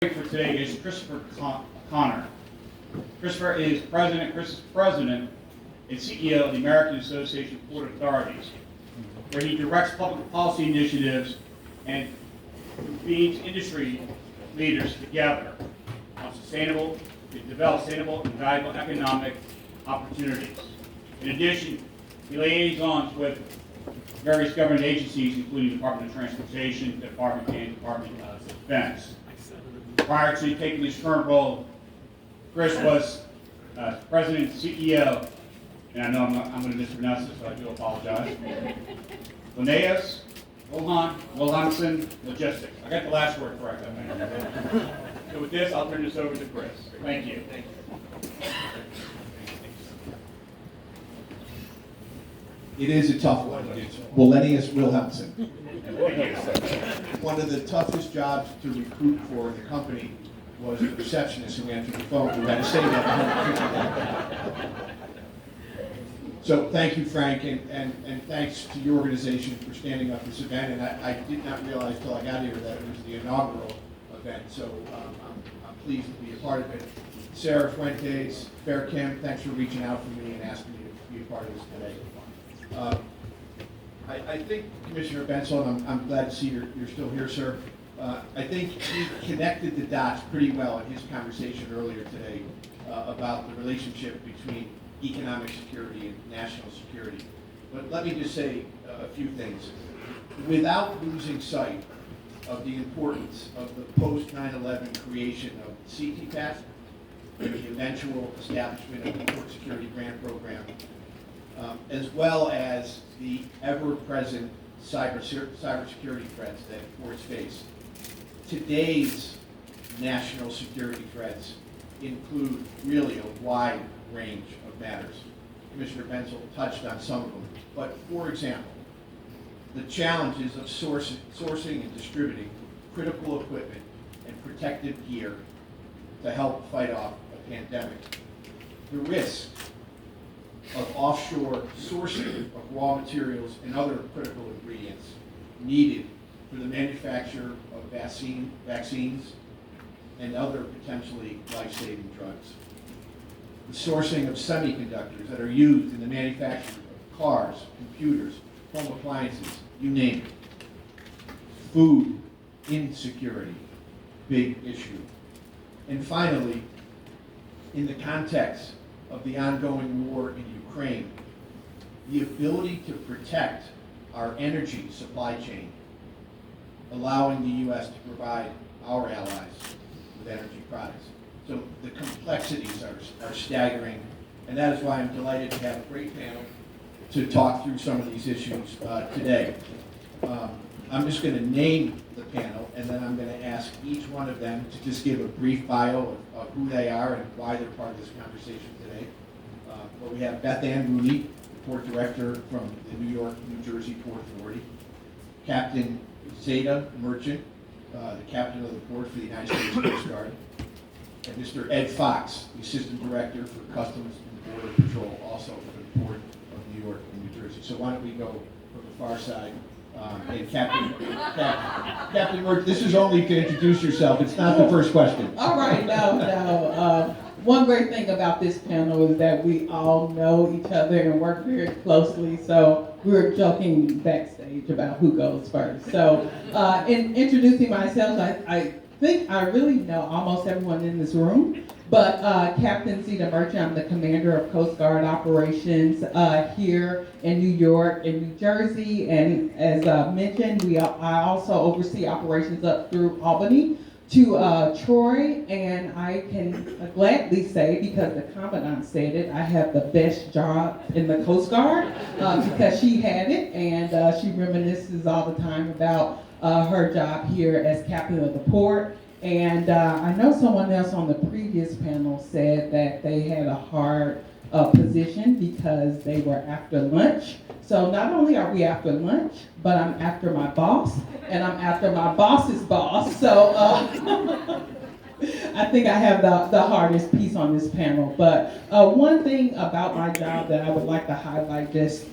For today is Christopher Connor. Christopher is president and CEO of the American Association of Port Authorities, where he directs public policy initiatives and convenes industry leaders together to develop sustainable and valuable economic opportunities. In addition, he liaisons with various government agencies, including the Department of Transportation, Department of Defense. Prior to taking this current role, Chris was president and CEO, and I know I'm going to mispronounce this, so I do apologize. Linnaeus Wilhelmsen Logistics. I got the last word correct, I think. So with this, I'll turn this over to Chris. Thank you. It is a tough one. It's Linnaeus Wilhelmsen. Thank you. One of the toughest jobs to recruit for in the company was the receptionist who answered the phone. We had to say that. So thank you, Frank, and thanks to your organization for standing up this event. And I did not realize till I got here that it was the inaugural event. So I'm pleased to be a part of it. Sarah Fuentes, Fair Kim, thanks for reaching out for me and asking me to be a part of this today. I think, Commissioner Benson, I'm glad to see you're still here, sir. I think he connected the dots pretty well in his conversation earlier today about the relationship between economic security and national security. But let me just say a few things. Without losing sight of the importance of the post-9/11 creation of CTPAT and the eventual establishment of the Port Security Grant Program, as well as the ever-present cybersecurity threats that ports face. Today's national security threats include really a wide range of matters. Commissioner Benzel touched on some of them. But for example, the challenges of sourcing and distributing critical equipment and protective gear to help fight off a pandemic. The risk of offshore sourcing of raw materials and other critical ingredients needed for the manufacture of vaccines and other potentially life-saving drugs. The sourcing of semiconductors that are used in the manufacture of cars, computers, home appliances, you name it. Food insecurity, big issue. And finally, in the context of the ongoing war in Ukraine, the ability to protect our energy supply chain, allowing the U.S. to provide our allies with energy products. So the complexities are staggering, and that is why I'm delighted to have a great panel to talk through some of these issues today. I'm just going to name the panel, and then I'm going to ask each one of them to just give a brief bio of who they are and why they're part of this conversation today. But we have Beth Ann Rooney, the Port Director from the New York, New Jersey Port Authority. Captain Zeta Merchant, the Captain of the Port for the United States Coast Guard. And Mr. Ed Fox, the Assistant Director for Customs and Border Patrol, also for the Port of New York and New Jersey. So why don't we go from the far side? And Captain Merchant, this is only to introduce yourself. It's not the first question. All right, no. One great thing about this panel is that we all know each other and work very closely. So we were joking backstage about who goes first. So in introducing myself, I think I really know almost everyone in this room. But Captain Zeta Merchant, I'm the commander of Coast Guard operations here in New York and New Jersey. And as mentioned, I also oversee operations up through Albany to Troy. And I can gladly say, because the Commandant said it, I have the best job in the Coast Guard because she had it. And she reminisces all the time about her job here as captain of the port. And I know someone else on the previous panel said that they had a hard position because they were after lunch. So not only are we after lunch, but I'm after my boss, and I'm after my boss's boss. So I think I have the hardest piece on this panel. But one thing about my job that I would like to highlight just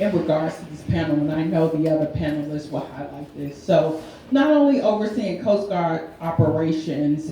in regards to this panel, and I know the other panelists will highlight this. So not only overseeing Coast Guard operations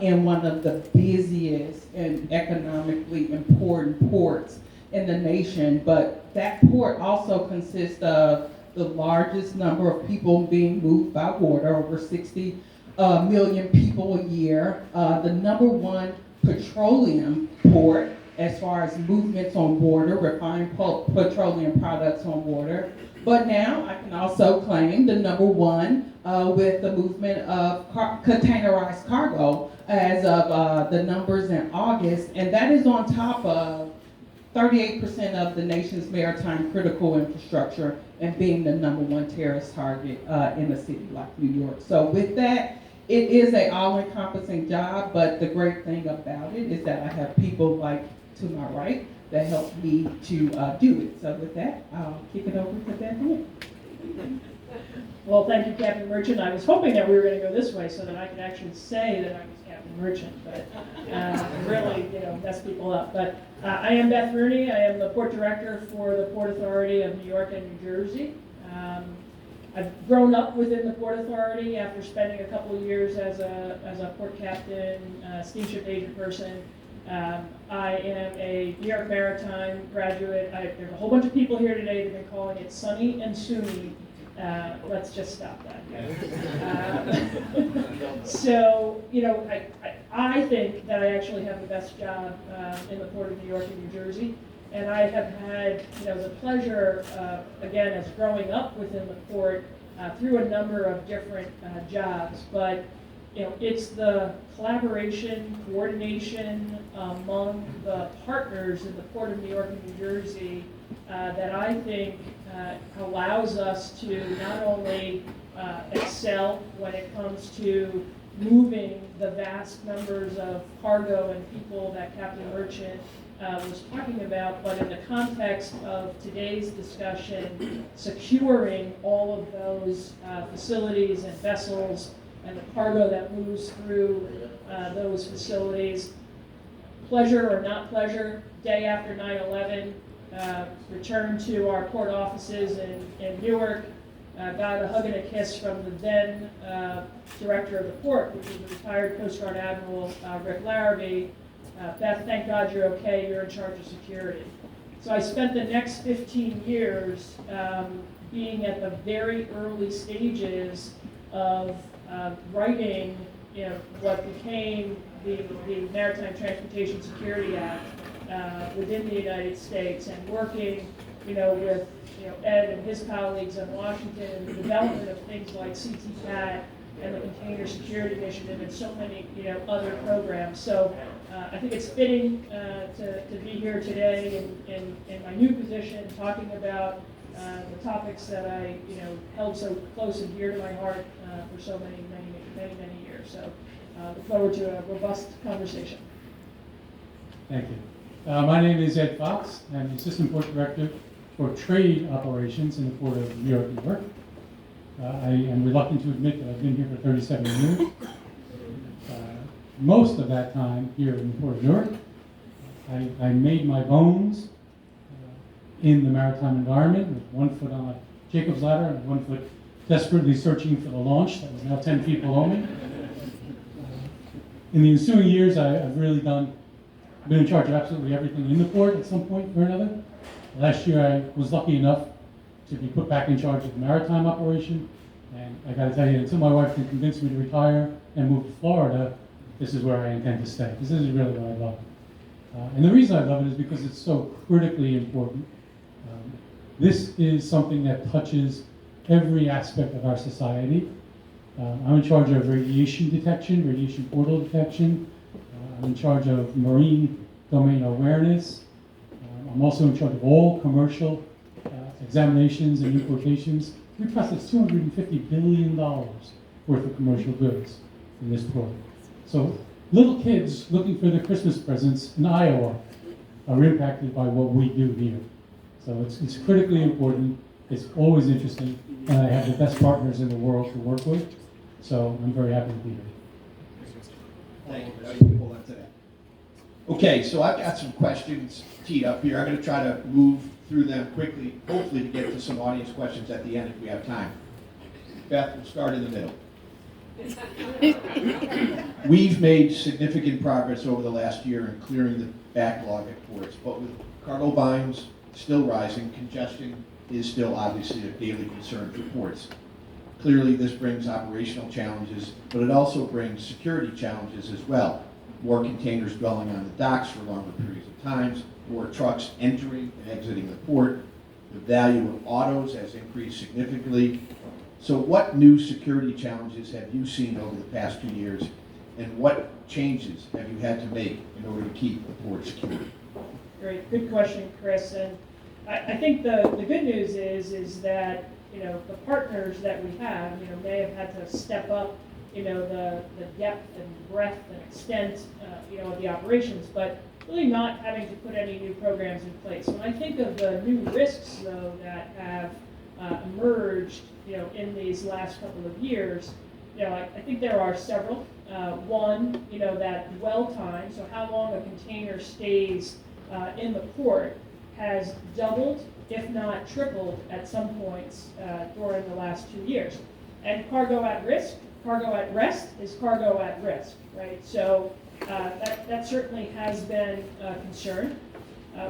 in one of the busiest and economically important ports in the nation, but that port also consists of the largest number of people being moved by water, over 60 million people a year, the #1 petroleum port as far as movements on water, refined petroleum products on water. But now I can also claim the #1 with the movement of containerized cargo as of the numbers in August, and that is on top of 38% of the nation's maritime critical infrastructure and being the #1 terrorist target in a city like New York. So with that, it is an all-encompassing job, but the great thing about it is that I have people like to my right that help me to do it. So with that, I'll kick it over to Beth Ann. Well, thank you, Captain Merchant. I was hoping that we were going to go this way so that I could actually say that I was Captain Merchant, but really, mess people up. But I am Beth Rooney. I am the Port Director for the Port Authority of New York and New Jersey. I've grown up within the Port Authority after spending a couple of years as a port captain, steamship agent person. I am a New York Maritime graduate. There's a whole bunch of people here today that have been calling it Sunny and SUNY. Let's just stop that. So, I think that I actually have the best job in the Port of New York and New Jersey. And I have had, the pleasure, again, as growing up within the port through a number of different jobs. But, it's the collaboration, coordination among the partners in the Port of New York and New Jersey that I think allows us to not only excel when it comes to moving the vast numbers of cargo and people that Captain Merchant was talking about, but in the context of today's discussion, securing all of those facilities and vessels and the cargo that moves through those facilities. Pleasure or not pleasure, day after 9/11, returned to our port offices in Newark, got a hug and a kiss from the then director of the port, which was the retired Coast Guard Admiral Rick Larrabee. Beth, thank God you're okay, you're in charge of security. So I spent the next 15 years being at the very early stages of writing what became the Maritime Transportation Security Act within the United States, and working with Ed and his colleagues in Washington in the development of things like CTPAT and the Container Security Initiative and so many other programs. So I think it's fitting to be here today in my new position, talking about the topics that I held so close and dear to my heart for so many years. So look forward to a robust conversation. Thank you. My name is Ed Fox. I'm the Assistant Port Director for Trade Operations in the Port of New York, New York. I am reluctant to admit that I've been here for 37 years. Most of that time here in the Port of New York, I made my bones in the maritime environment with 1 foot on a Jacob's ladder and 1 foot desperately searching for the launch that was now 10 feet below me. In the ensuing years, I've really been in charge of absolutely everything in the port at some point or another. Last year, I was lucky enough to be put back in charge of the maritime operation. And I got to tell you, until my wife can convince me to retire and move to Florida, this is where I intend to stay. This is really what I love. And the reason I love it is because it's so critically important. This is something that touches every aspect of our society. I'm in charge of radiation detection, radiation portal detection. I'm in charge of marine domain awareness. I'm also in charge of all commercial examinations and importations. We process $250 billion worth of commercial goods in this port. So little kids looking for their Christmas presents in Iowa are impacted by what we do here. So it's critically important. It's always interesting, and I have the best partners in the world to work with. So I'm very happy to be here. Thank you. Now you can hold on to that. Okay, so I've got some questions teed up here. I'm going to try to move through them quickly, hopefully to get to some audience questions at the end if we have time. Beth, we'll start in the middle. We've made significant progress over the last year in clearing the backlog at ports, but with cargo volumes still rising, congestion is still obviously a daily concern for ports. Clearly, this brings operational challenges, but it also brings security challenges as well. More containers dwelling on the docks for longer periods of times, more trucks entering and exiting the port. The value of autos has increased significantly. So what new security challenges have you seen over the past 2 years, and what changes have you had to make in order to keep the port secure? Great, good question, Chris. And I think the good news is that, the partners that we have, may have had to step up, the depth and breadth and extent, of the operations, but really not having to put any new programs in place. When I think of the new risks, though, that have emerged, in these last couple of years, I think there are several. One, that dwell time, so how long a container stays in the port, has doubled, if not tripled, at some points during the last 2 years. And cargo at rest is cargo at risk, right? So that certainly has been a concern.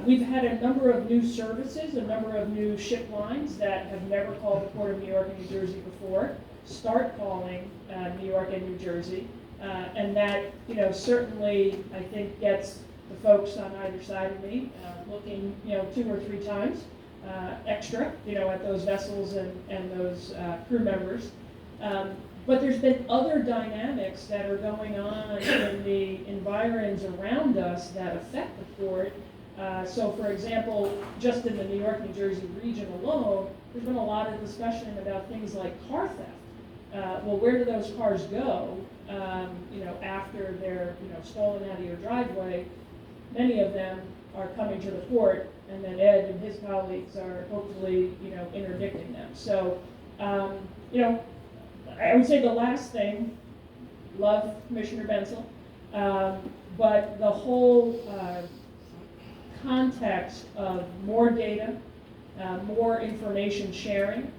We've had a number of new services, a number of new ship lines that have never called the Port of New York and New Jersey before, start calling New York and New Jersey. And that, certainly, I think, gets the folks on either side of me looking, 2 or 3 times extra, at those vessels and those crew members. But there's been other dynamics that are going on in the environs around us that affect the port. So, for example, just in the New York, New Jersey region alone, there's been a lot of discussion about things like car theft. Well, where do those cars go, after they're, stolen out of your driveway? Many of them are coming to the port, and then Ed and his colleagues are hopefully, interdicting them. So, I would say the last thing, love Commissioner Bensel, but the whole context of more data, more information sharing,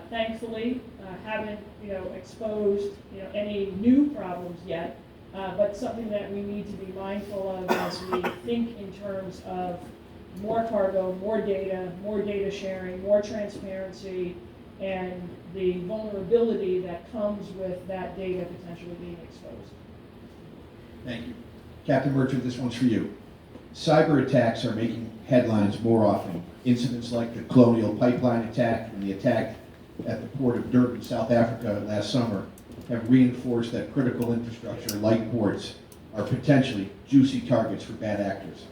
thankfully haven't exposed any new problems yet, but something that we need to be mindful of as we think in terms of more cargo, more data sharing, more transparency, and the vulnerability that comes with that data potentially being exposed. Thank you. Captain Merchant, this one's for you. Cyber attacks are making headlines more often. Incidents like the Colonial Pipeline attack and the attack at the port of Durban, South Africa last summer have reinforced that critical infrastructure like ports are potentially juicy targets for bad actors.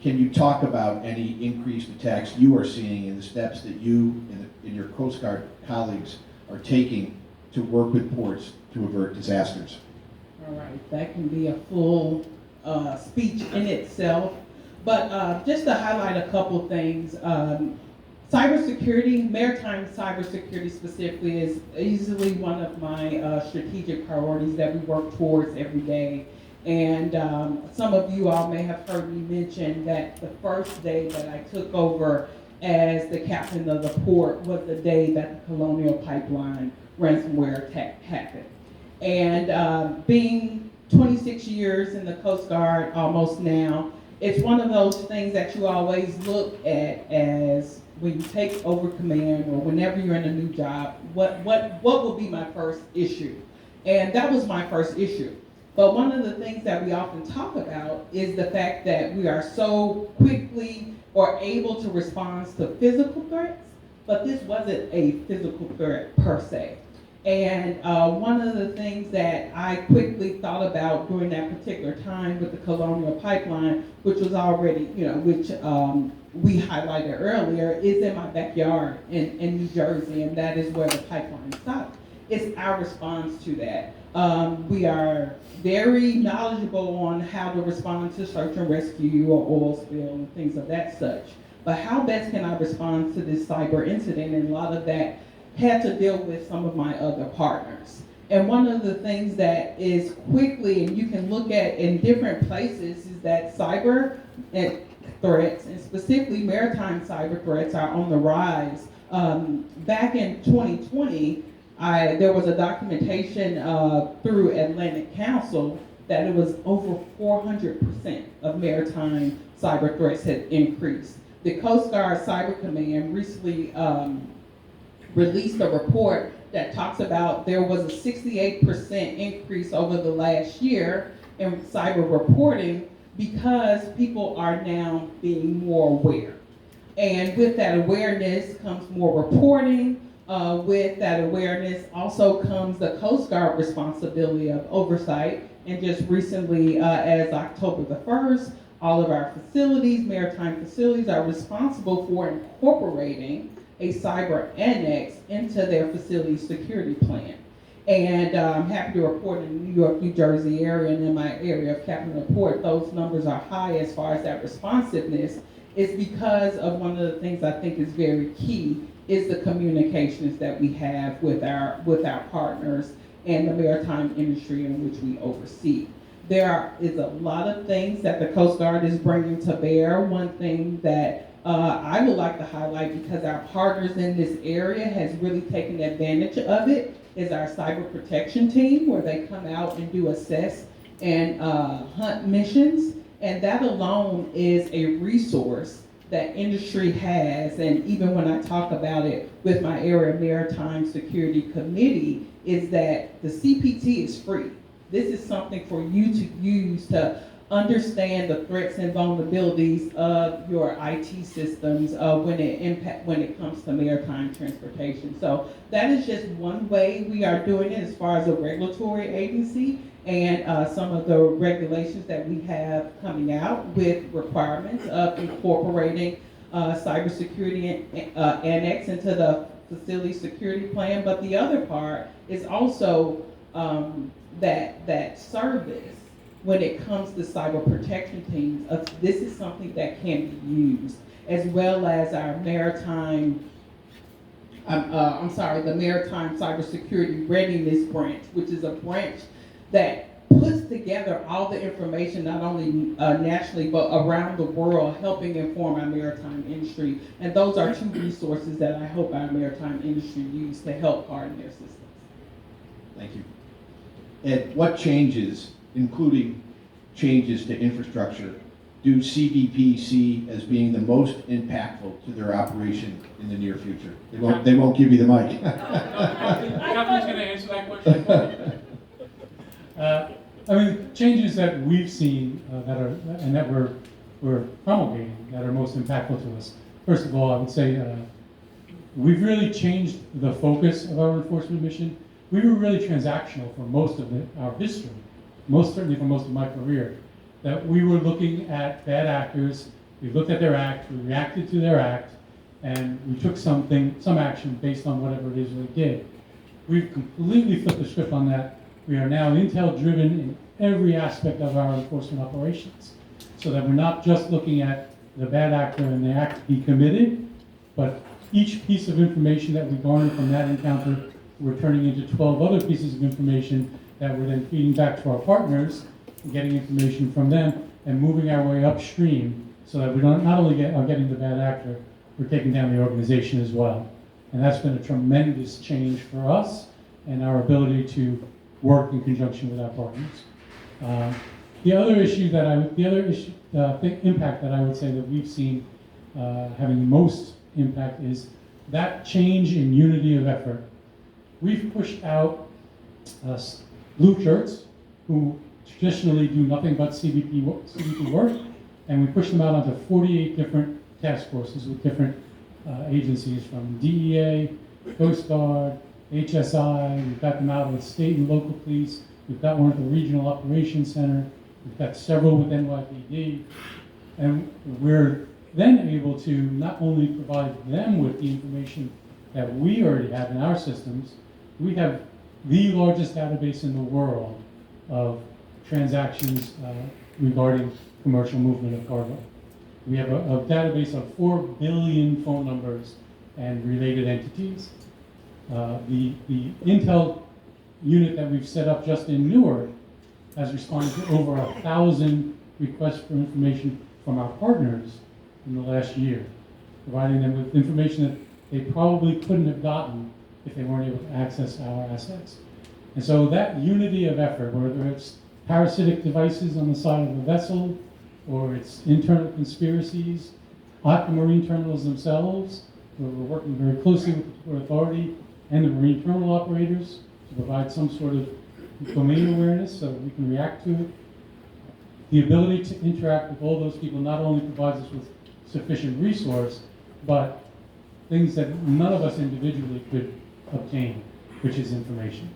Can you talk about any increased attacks you are seeing and the steps that you and your Coast Guard colleagues are taking to work with ports to avert disasters? All right, that can be a full speech in itself, but just to highlight a couple things. Cybersecurity, maritime cybersecurity specifically, is easily one of my strategic priorities that we work towards every day. And some of you all may have heard me mention that the first day that I took over as the captain of the port was the day that the Colonial Pipeline ransomware attack happened. And being 26 years in the Coast Guard almost now, it's one of those things that you always look at as when you take over command or whenever you're in a new job, what will be my first issue? And that was my first issue. But one of the things that we often talk about is the fact that we are so quickly or able to respond to physical threats, but this wasn't a physical threat per se. And one of the things that I quickly thought about during that particular time with the Colonial Pipeline, which was already, which we highlighted earlier, is in my backyard in New Jersey, and that is where the pipeline stopped. It's our response to that. We are very knowledgeable on how to respond to search and rescue or oil spill and things of that such. But how best can I respond to this cyber incident? And a lot of that had to deal with some of my other partners. And one of the things that is quickly, and you can look at in different places, is that cyber threats, and specifically maritime cyber threats, are on the rise. Back in 2020, there was a documentation through Atlantic Council that it was over 400% of maritime cyber threats had increased. The Coast Guard Cyber Command recently released a report that talks about there was a 68% increase over the last year in cyber reporting because people are now being more aware. And with that awareness comes more reporting. With that awareness also comes the Coast Guard responsibility of oversight. And just recently, as October the 1st, all of our facilities, maritime facilities, are responsible for incorporating a cyber annex into their facility security plan. And I'm happy to report in the New York, New Jersey area and in my area of Captain Port, those numbers are high as far as that responsiveness. Is because of one of the things I think is very key is the communications that we have with our partners and the maritime industry in which we oversee. There is a lot of things that the Coast Guard is bringing to bear. One thing that I would like to highlight, because our partners in this area has really taken advantage of it, is our cyber protection team, where they come out and do assess and hunt missions. And that alone is a resource that industry has. And even when I talk about it with my area maritime security committee, is that the CPT is free. This is something for you to use to understand the threats and vulnerabilities of your IT systems when it comes to maritime transportation. So that is just one way we are doing it as far as a regulatory agency, and some of the regulations that we have coming out with requirements of incorporating cybersecurity annex into the facility security plan. But the other part is also that service when it comes to cyber protection teams. This is something that can be used, as well as our maritime, the Maritime Cybersecurity Readiness Branch, which is a branch that puts together all the information, not only nationally, but around the world, helping inform our maritime industry. And those are two resources that I hope our maritime industry use to help harden their systems. Thank you. Ed, what changes, including changes to infrastructure, do CBP see as being the most impactful to their operation in the near future? They won't give you the mic. Captain's going to answer that question for me. I mean, changes that we've seen that we're promulgating that are most impactful to us. First of all, I would say we've really changed the focus of our enforcement mission. We were really transactional for most of our history, most certainly for most of my career. That we were looking at bad actors, we looked at their act, we reacted to their act, and we took some action based on whatever it is they did. We've completely flipped the script on that. We are now intel-driven in every aspect of our enforcement operations, so that we're not just looking at the bad actor and the act he committed, but each piece of information that we garner from that encounter, we're turning into 12 other pieces of information that we're then feeding back to our partners, getting information from them, and moving our way upstream so that we not only are getting the bad actor, we're taking down the organization as well. And that's been a tremendous change for us and our ability to work in conjunction with our partners. The other impact that I would say that we've seen having the most impact is that change in unity of effort. We've pushed out blue shirts who traditionally do nothing but CBP work, and we push them out onto 48 different task forces with different agencies, from DEA, Coast Guard, HSI. We've got them out with state and local police. We've got one at the Regional Operations Center. We've got several with NYPD. And we're then able to not only provide them with the information that we already have in our systems, we have the largest database in the world of transactions regarding commercial movement of cargo. We have a database of 4 billion phone numbers and related entities. The Intel unit that we've set up just in Newark has responded to over 1,000 requests for information from our partners in the last year, providing them with information that they probably couldn't have gotten if they weren't able to access our assets. And so that unity of effort, whether it's parasitic devices on the side of a vessel, or it's internal conspiracies at the marine terminals themselves, where we're working very closely with the Port Authority and the marine terminal operators to provide some sort of domain awareness so that we can react to it. The ability to interact with all those people not only provides us with sufficient resource, but things that none of us individually could obtain, which is information.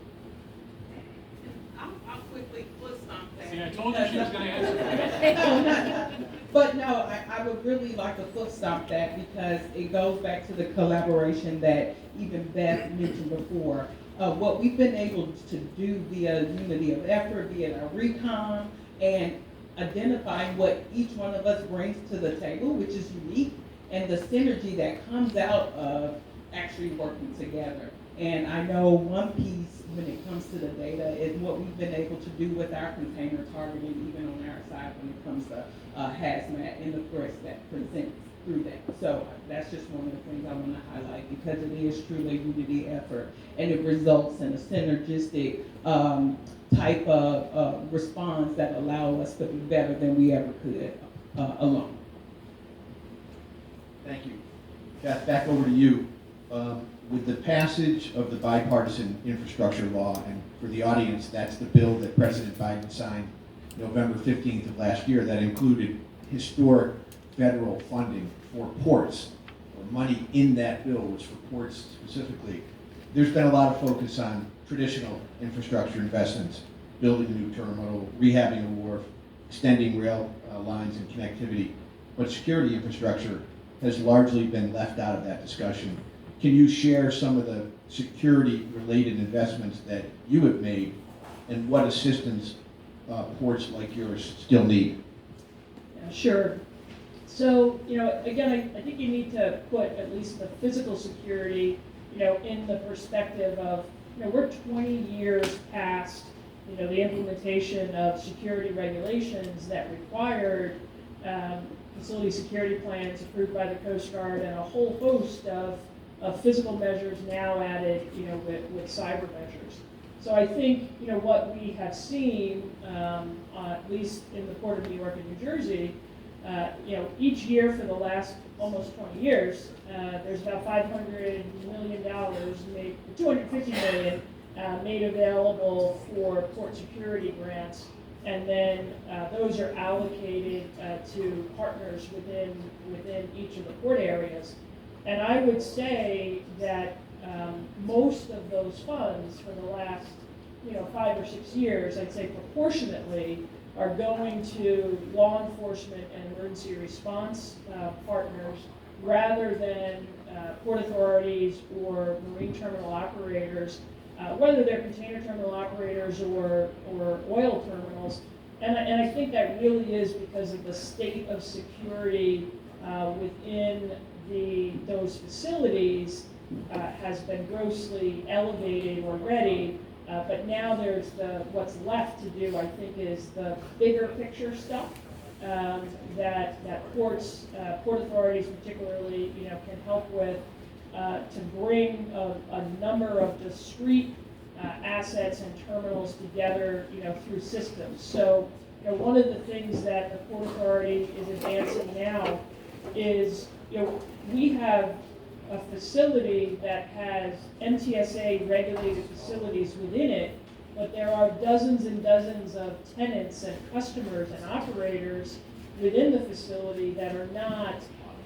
I'll quickly foot stomp that. See, I told you she was going to answer that. But no, I would really like to foot stomp that because it goes back to the collaboration that even Beth mentioned before. What we've been able to do via unity of effort, via our recon, and identifying what each one of us brings to the table, which is unique, and the synergy that comes out of actually working together. And I know one piece when it comes to the data is what we've been able to do with our container targeting, even on our side when it comes to hazmat and the threats that presents through that. So that's just one of the things I want to highlight because it is truly a unity effort and it results in a synergistic type of response that allow us to be better than we ever could alone. Thank you. Beth, back over to you. With the passage of the bipartisan infrastructure law, and for the audience, that's the bill that President Biden signed November 15th of last year that included historic federal funding for ports, or money in that bill was for ports specifically. There's been a lot of focus on traditional infrastructure investments, building a new terminal, rehabbing a wharf, extending rail lines and connectivity, but security infrastructure has largely been left out of that discussion. Can you share some of the security-related investments that you have made and what assistance ports like yours still need? Yeah, sure. So, again, I think you need to put at least the physical security, in the perspective of, we're 20 years past, the implementation of security regulations that required facility security plans approved by the Coast Guard and a whole host of physical measures now added, with cyber measures. So I think, what we have seen, at least in the Port of New York and New Jersey, each year for the last almost 20 years, there's about $500 million made, $250 million made available for port security grants, and then those are allocated to partners within each of the port areas. And I would say that most of those funds for the last 5 or 6 years, I'd say proportionately, are going to law enforcement and emergency response partners rather than port authorities or marine terminal operators, whether they're container terminal operators or oil terminals. And I think that really is because of the state of security within those facilities has been grossly elevated already. But now there's what's left to do, I think, is the bigger picture stuff that port authorities particularly, can help with to bring a number of discrete assets and terminals together, through systems. So, one of the things that the Port Authority is advancing now is, we have a facility that has MTSA regulated facilities within it, but there are dozens and dozens of tenants and customers and operators within the facility that are not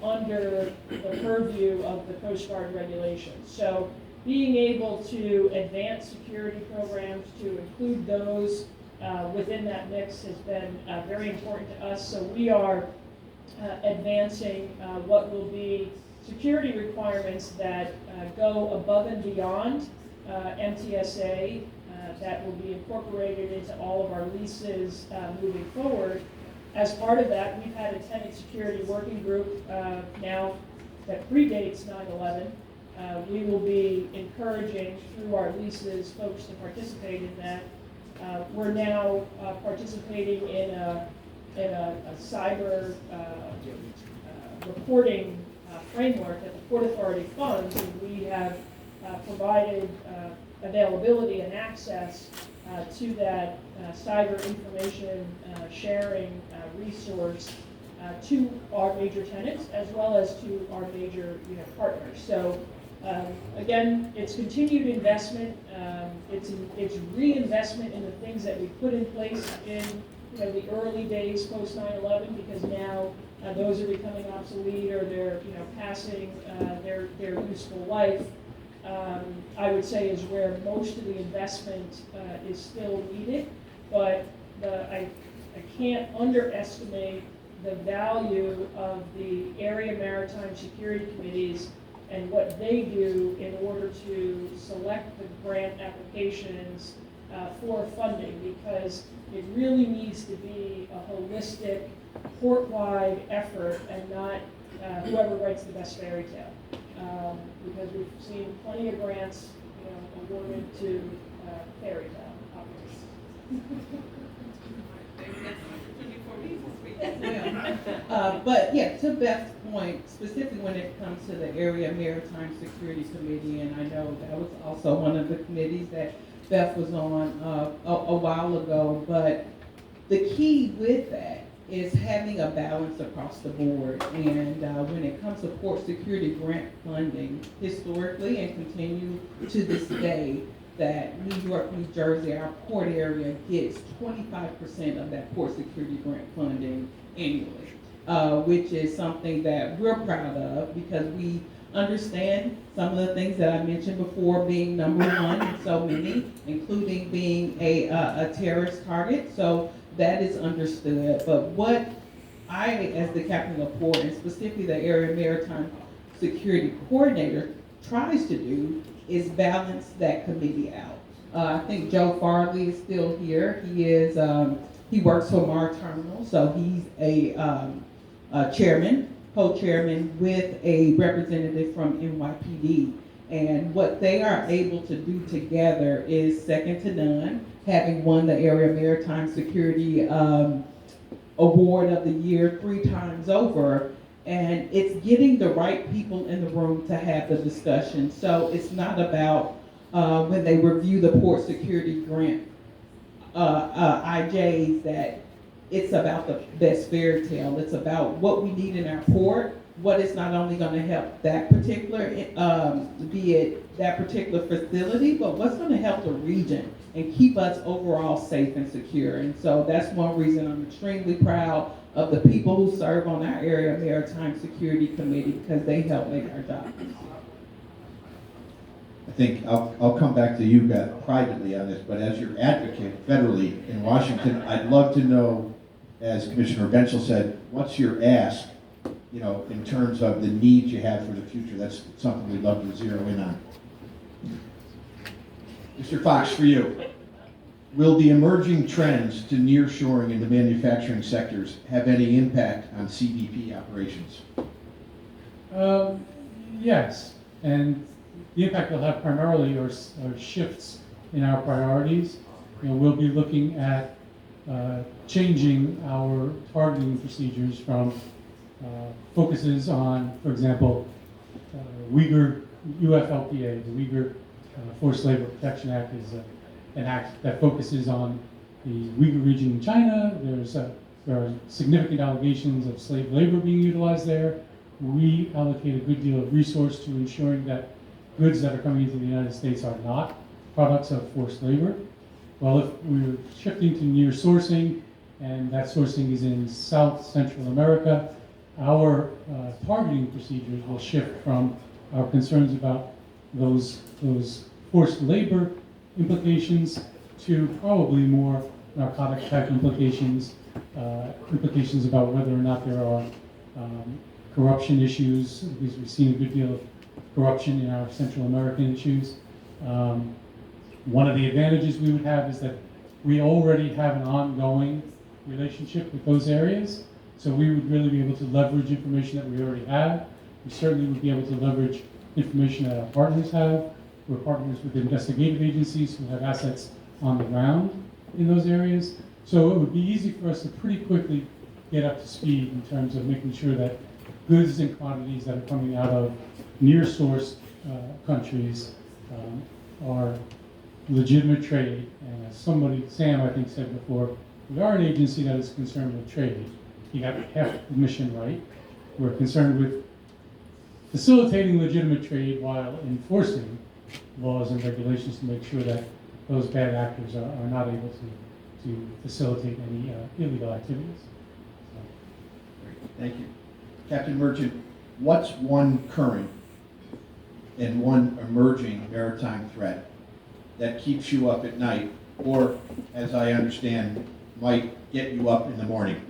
under the purview of the Coast Guard regulations. So being able to advance security programs, to include those within that mix has been very important to us. So we are advancing what will be security requirements that go above and beyond MTSA that will be incorporated into all of our leases moving forward. As part of that, we've had a tenant security working group now that predates 9/11. We will be encouraging through our leases folks to participate in that. We're now participating in a cyber reporting framework that the Port Authority funds, and we have provided availability and access to that cyber information sharing resource to our major tenants as well as to our major partners. So again, it's continued investment. It's reinvestment in the things that we put in place in the early days post 9/11, because now those are becoming obsolete or they're passing their useful life. I would say is where most of the investment is still needed, but I can't underestimate the value of the area maritime security committees and what they do in order to select the grant applications for funding, because it really needs to be a holistic, port-wide effort and not whoever writes the best fairy tale. Because we've seen plenty of grants awarded to fairy tale operators. But yeah, to Beth's point, specifically when it comes to the Area Maritime Security Committee, and I know that was also one of the committees that Beth was on a while ago, but the key with that is having a balance across the board. And when it comes to port security grant funding, historically and continue to this day, that New York, New Jersey, our port area gets 25% of that port security grant funding annually, which is something that we're proud of because we understand some of the things that I mentioned before, being number one in so many, including being a terrorist target. So that is understood. But what I, as the captain of port, and specifically the Area Maritime Security Coordinator, tries to do is balance that committee out. I think Joe Farley is still here. He works for Mar Terminal, so he's a chairman, co-chairman with a representative from NYPD. And what they are able to do together is second to none, having won the Area Maritime Security Award of the Year 3 times over. And it's getting the right people in the room to have the discussion. So it's not about when they review the port security grant IJs that it's about the best fairy tale. It's about what we need in our port, what is not only going to help that particular, be it that particular facility, but what's going to help the region and keep us overall safe and secure. And so that's one reason I'm extremely proud of the people who serve on our Area Maritime Security Committee, because they help make our job easier. I think I'll come back to you, Beth, privately on this, but as your advocate federally in Washington, I'd love to know, as Commissioner Benchel said, what's your ask, in terms of the needs you have for the future? That's something we'd love to zero in on. Mr. Fox, for you. Will the emerging trends to nearshoring in the manufacturing sectors have any impact on CBP operations? Yes, and the impact they'll have primarily are shifts in our priorities. We'll be looking at changing our targeting procedures from focuses on, for example, Uyghur UFLPA, the Uyghur Forced Labor Protection Act is an act that focuses on the Uyghur region in China. There are significant allegations of slave labor being utilized there. We allocate a good deal of resource to ensuring that goods that are coming into the United States are not products of forced labor. Well, if we're shifting to near sourcing, and that sourcing is in South Central America, our targeting procedures will shift from our concerns about those forced labor implications to probably more narcotic type implications, implications about whether or not there are corruption issues, because we've seen a good deal of corruption in our Central American issues. One of the advantages we would have is that we already have an ongoing relationship with those areas, so we would really be able to leverage information that we already have. We certainly would be able to leverage information that our partners have. We're partners with investigative agencies who have assets on the ground in those areas. So it would be easy for us to pretty quickly get up to speed in terms of making sure that goods and quantities that are coming out of near-sourced countries are legitimate trade. And as somebody, Sam, I think said before, we are an agency that is concerned with trade. You got half the mission right. We're concerned with facilitating legitimate trade while enforcing laws and regulations to make sure that those bad actors are not able to facilitate any illegal activities. Great, thank you. Captain Merchant, what's one current and one emerging maritime threat that keeps you up at night, or, as I understand, might get you up in the morning?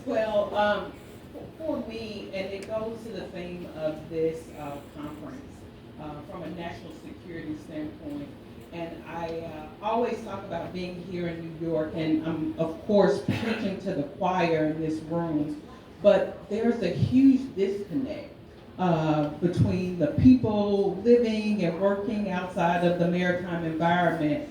Well, for me, and it goes to the theme of this conference, from a national security standpoint, and I always talk about being here in New York, and I'm, of course, preaching to the choir in this room, but there's a huge disconnect between the people living and working outside of the maritime environment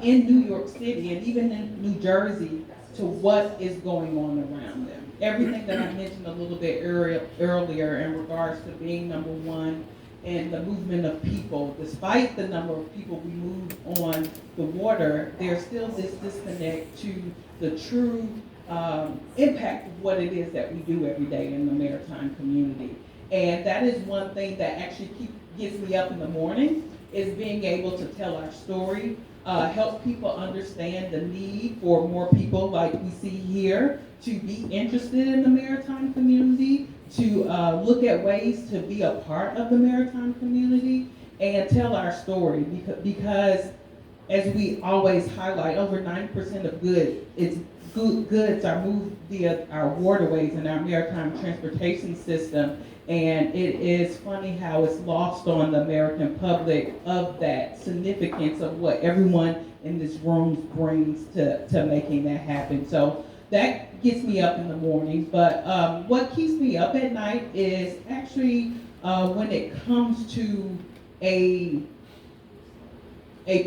in New York City and even in New Jersey to what is going on around them. Everything that I mentioned a little bit earlier in regards to being number one in the movement of people, despite the number of people we move on the water, there's still this disconnect to the true impact of what it is that we do every day in the maritime community. And that is one thing that actually gets me up in the morning, is being able to tell our story, help people understand the need for more people like we see here to be interested in the maritime community, to look at ways to be a part of the maritime community and tell our story, because as we always highlight, over 90% of goods are moved via our waterways and our maritime transportation system. And it is funny how it's lost on the American public of that significance of what everyone in this room brings to making that happen. So that gets me up in the morning. But what keeps me up at night is actually when it comes to a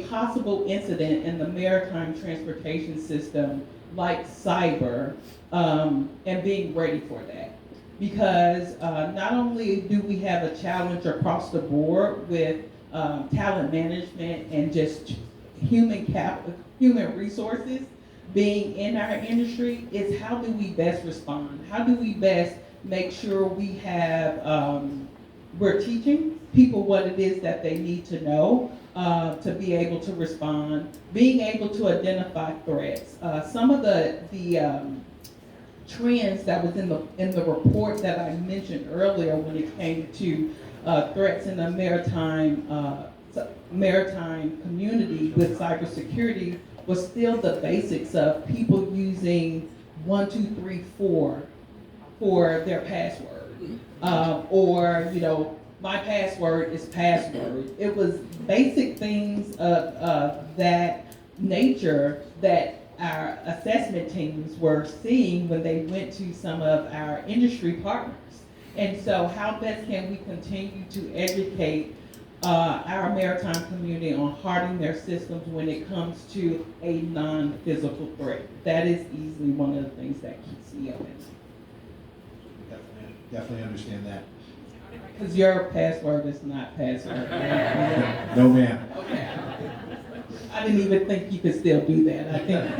possible incident in the maritime transportation system like cyber, and being ready for that. Because not only do we have a challenge across the board with talent management and just human resources being in our industry, is how do we best respond? How do we best make sure we have, we're teaching people what it is that they need to know to be able to respond, being able to identify threats. Some of the trends that was in the report that I mentioned earlier when it came to threats in the maritime community with cybersecurity was still the basics of people using 1, 2, 3, 4 for their password, or my password is password. It was basic things of that nature that our assessment teams were seeing when they went to some of our industry partners. And so how best can we continue to educate our maritime community on hardening their systems when it comes to a non-physical threat? That is easily one of the things that keeps me up. Definitely understand that. Because your password is not password. No, ma'am. Okay. I didn't even think you could still do that. I think.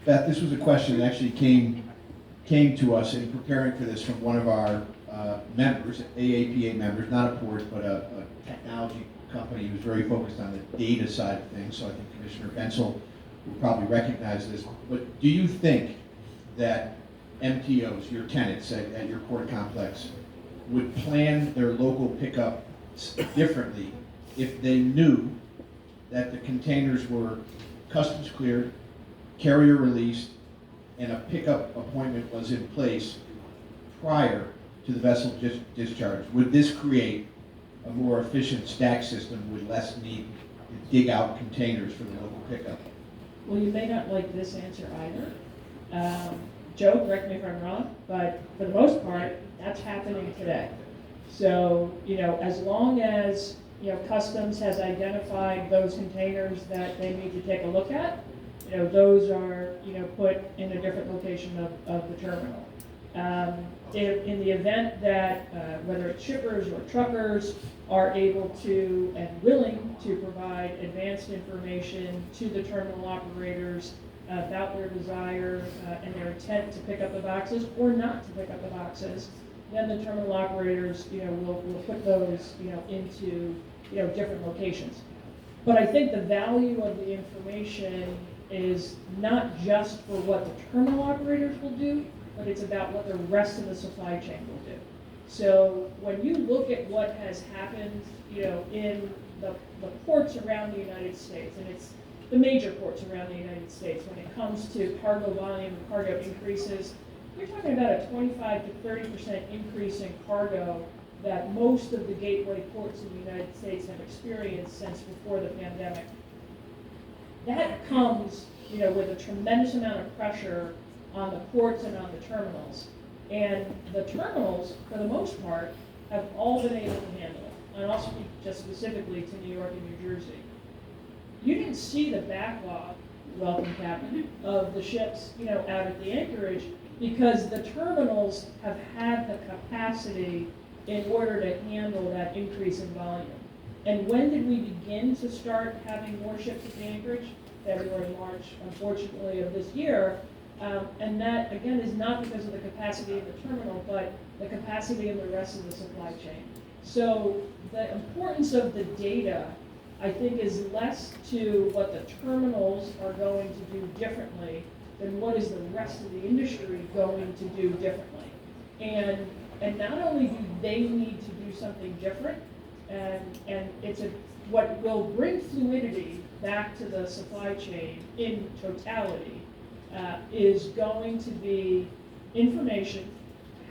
Beth, this was a question that actually came to us in preparing for this from one of our members, AAPA members, not a port, but a technology company who's very focused on the data side of things. So I think Commissioner Bensel will probably recognize this. But do you think that MTOs, your tenants at your port complex, would plan their local pickup differently if they knew that the containers were customs cleared, carrier released, and a pickup appointment was in place prior to the vessel discharge? Would this create a more efficient stack system with less need to dig out containers for the local pickup? Well, you may not like this answer either. Joe, correct me if I'm wrong, but for the most part, that's happening today. So, as long as, Customs has identified those containers that they need to take a look at, those are, put in a different location of the terminal. In the event that, whether it's shippers or truckers, are able to and willing to provide advanced information to the terminal operators about their desire and their intent to pick up the boxes or not to pick up the boxes, then the terminal operators, will put those, into, different locations. But I think the value of the information is not just for what the terminal operators will do, but it's about what the rest of the supply chain will do. So when you look at what has happened, in the ports around the United States, and it's the major ports around the United States, when it comes to cargo volume and cargo increases, you're talking about a 25 to 30% increase in cargo that most of the gateway ports in the United States have experienced since before the pandemic. That comes, with a tremendous amount of pressure on the ports and on the terminals. And the terminals, for the most part, have all been able to handle it. And I'll speak just specifically to New York and New Jersey. You didn't see the backlog, welcome Captain, of the ships, out at the anchorage, because the terminals have had the capacity in order to handle that increase in volume. And when did we begin to start having more ships at the anchorage? February, March, unfortunately, of this year. And that, again, is not because of the capacity of the terminal, but the capacity of the rest of the supply chain. So the importance of the data, I think, is less to what the terminals are going to do differently than what is the rest of the industry going to do differently. And not only do they need to do something different, and it's what will bring fluidity back to the supply chain in totality, is going to be information,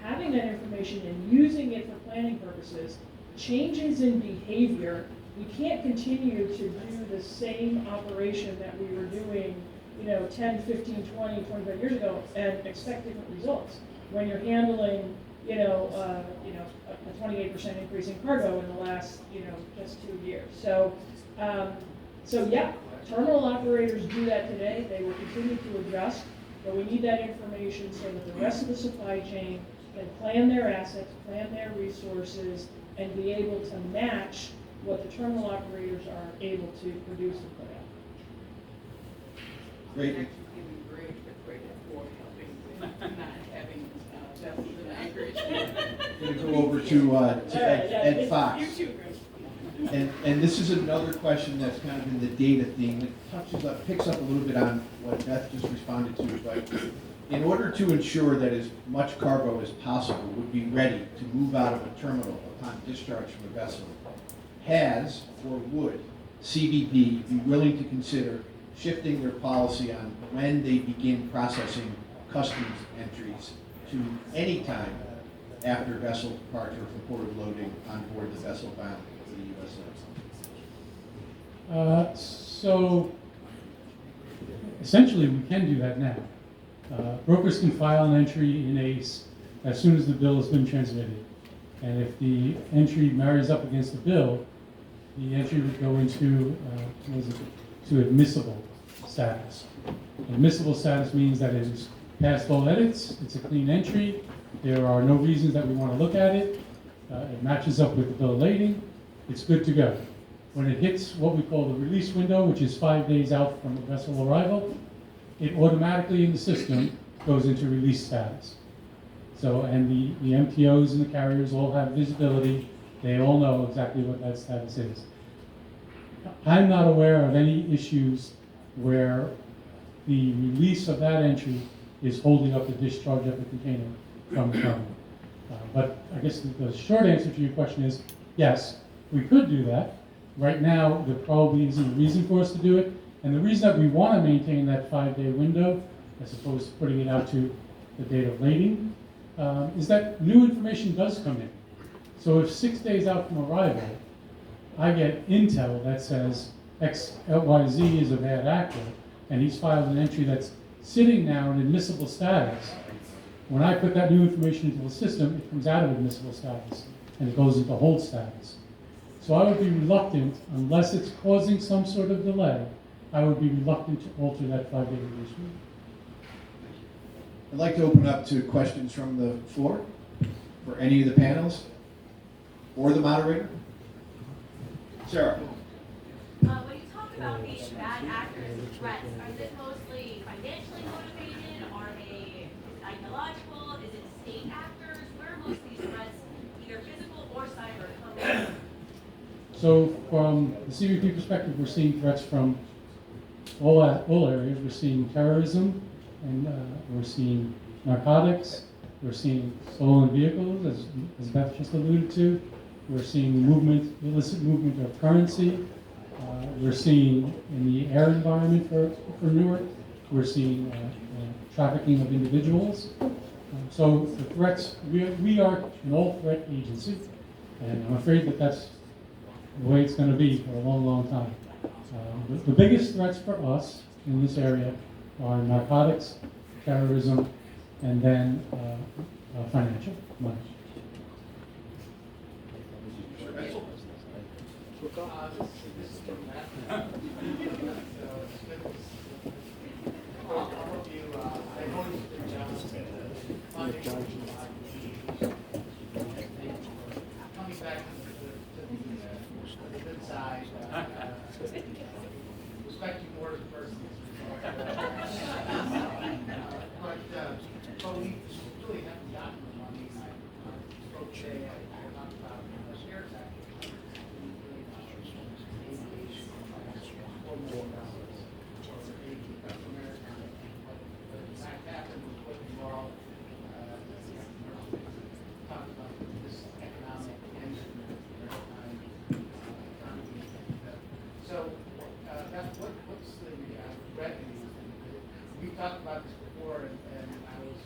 having that information and using it for planning purposes, changes in behavior. We can't continue to do the same operation that we were doing, 10, 15, 20, 25 years ago and expect different results. When you're handling, a 28% increase in cargo in the last, just 2 years. So yeah, terminal operators do that today. They will continue to adjust, but we need that information so that the rest of the supply chain can plan their assets, plan their resources, and be able to match what the terminal operators are able to produce and put out. Great. Actually giving great for helping not having vessels in anchorage. Going to go over to Ed Fox. You too, Chris. And this is another question that's kind of in the data theme. It picks up a little bit on what Beth just responded to. But in order to ensure that as much cargo as possible would be ready to move out of a terminal upon discharge from a vessel, has or would CBP be willing to consider shifting their policy on when they begin processing customs entries to any time after vessel departure from port of loading on board the vessel bound for the U.S. So essentially, we can do that now. Brokers can file an entry in ACE as soon as the bill has been transmitted. And if the entry marries up against the bill, the entry would go into admissible status. Admissible status means that it is past all edits, it's a clean entry, there are no reasons that we want to look at it, it matches up with the bill of lading, it's good to go. When it hits what we call the release window, which is 5 days out from the vessel arrival, it automatically in the system goes into release status. So, and the MTOs and the carriers all have visibility, they all know exactly what that status is. I'm not aware of any issues where the release of that entry is holding up the discharge of the container from the terminal. But I guess the short answer to your question is, yes, we could do that. Right now, there probably isn't a reason for us to do it. And the reason that we want to maintain that 5-day window, as opposed to putting it out to the date of lading, is that new information does come in. So if 6 days out from arrival, I get intel that says XYZ is a bad actor, and he's filed an entry that's sitting now in admissible status, when I put that new information into the system, it comes out of admissible status, and it goes into hold status. So I would be reluctant, unless it's causing some sort of delay, I would be reluctant to alter that 5-day release window. I'd like to open up to questions from the floor for any of the panels or the moderator. Sarah? When you talk about these bad actors and threats, are they mostly financially motivated? Are they ideological? Is it state actors? Where are most of these threats, either physical or cyber, coming from? So from the CBP perspective, we're seeing threats from all areas. We're seeing terrorism, and we're seeing narcotics. We're seeing stolen vehicles, as Beth just alluded to. We're seeing movement, illicit movement of currency. We're seeing in the air environment for Newark, we're seeing trafficking of individuals. So the threats, we are an all-threat agency, and I'm afraid that that's the way it's going to be for a long, long time. The biggest threats for us in this area are narcotics, terrorism, and then financial money. Coming back to the good side, respect you more as a person. But we really haven't gotten the money. I spoke today, I talked about the CARES Act. So, what's the revenue? We've talked about this before, and I was,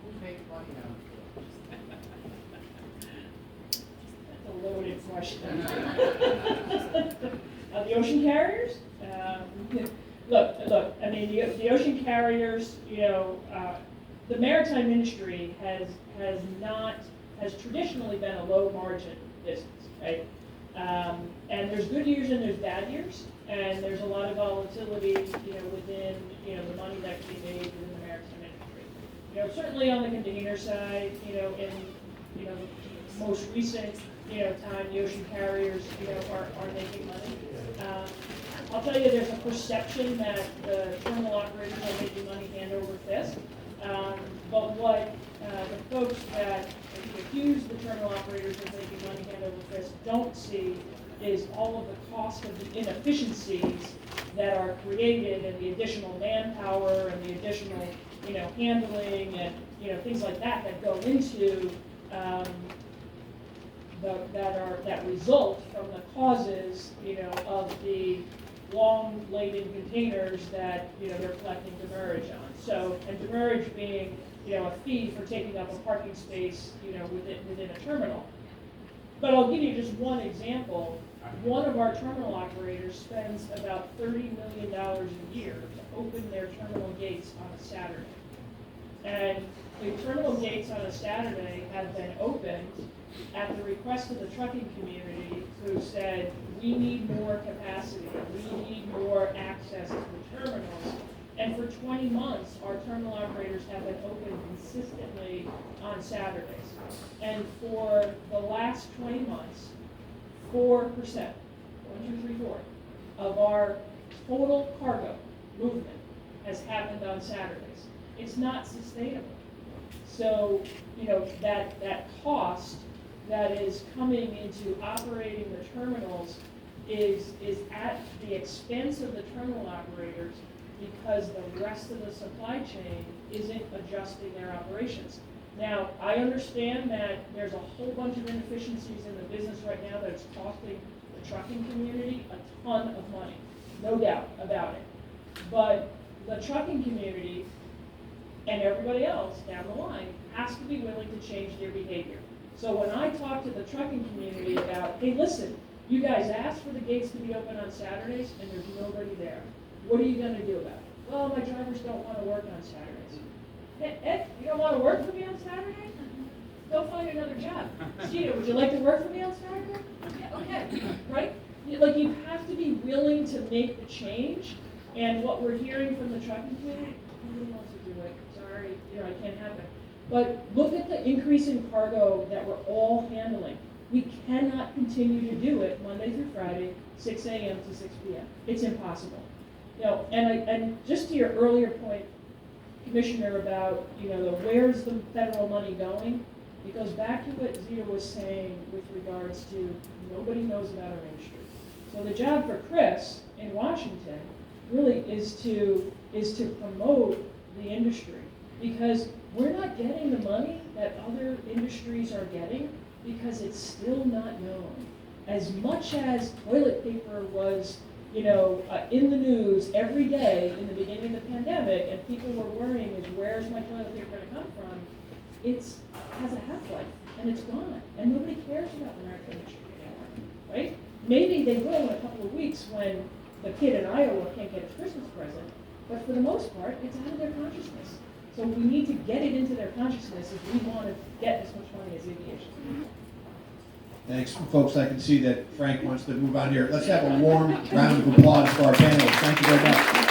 who makes money now? That's a loaded question. The ocean carriers? Look, I mean, the ocean carriers, the maritime industry has traditionally been a low margin business, right? And there's good years and there's bad years, and there's a lot of volatility, within, the money that can be made within the maritime industry. Certainly on the container side, in, the most recent, time, the ocean carriers, are making money. I'll tell you, there's a perception that the terminal operators are making money hand over fist. But what the folks that accuse the terminal operators of making money hand over fist don't see is all of the cost of the inefficiencies that are created, and the additional manpower and the additional, handling and, things like that go into that result from the causes, of the long laden containers that, they're collecting demurrage on. So, and demurrage being, a fee for taking up a parking space, within a terminal. But I'll give you just one example. One of our terminal operators spends about $30 million a year to open their terminal gates on a Saturday. And the terminal gates on a Saturday have been opened at the request of the trucking community, who said, we need more capacity, we need more access to the terminals. And for 20 months, our terminal operators have been open consistently on Saturdays. And for the last 20 months, 4%, 4, of our total cargo movement has happened on Saturdays. It's not sustainable. So, that cost that is coming into operating the terminals is at the expense of the terminal operators, because the rest of the supply chain isn't adjusting their operations. Now, I understand that there's a whole bunch of inefficiencies in the business right now that's costing the trucking community a ton of money, no doubt about it. But the trucking community and everybody else down the line has to be willing to change their behavior. So when I talk to the trucking community about, hey, listen, you guys asked for the gates to be open on Saturdays and there's nobody there. What are you going to do about it? Well, my drivers don't want to work on Saturdays. Ed, you don't want to work for me on Saturday? Go find another job. Gina, would you like to work for me on Saturday? Okay, right? Like, you have to be willing to make the change. And what we're hearing from the trucking community, nobody wants to do it, sorry, you know, I can't have it. But look at the increase in cargo that we're all handling. We cannot continue to do it Monday through Friday, 6 a.m. to 6 p.m. It's impossible. You know, and just to your earlier point, Commissioner, about, you know, where's the federal money going? It goes back to what Zita was saying with regards to nobody knows about our industry. So the job for Chris in Washington really is to promote the industry, because we're not getting the money that other industries are getting because it's still not known. As much as toilet paper was, you know, in the news every day in the beginning of the pandemic, and people were worrying, is where's my toilet paper going to come from? It has a half-life, and it's gone, and nobody cares about the American industry anymore, right? Maybe they will in a couple of weeks when the kid in Iowa can't get his Christmas present, but for the most part, it's out of their consciousness. So we need to get it into their consciousness if we want to get as much money as aviation. Thanks, folks. I can see that Frank wants to move on here. Let's have a warm round of applause for our panelists. Thank you very much.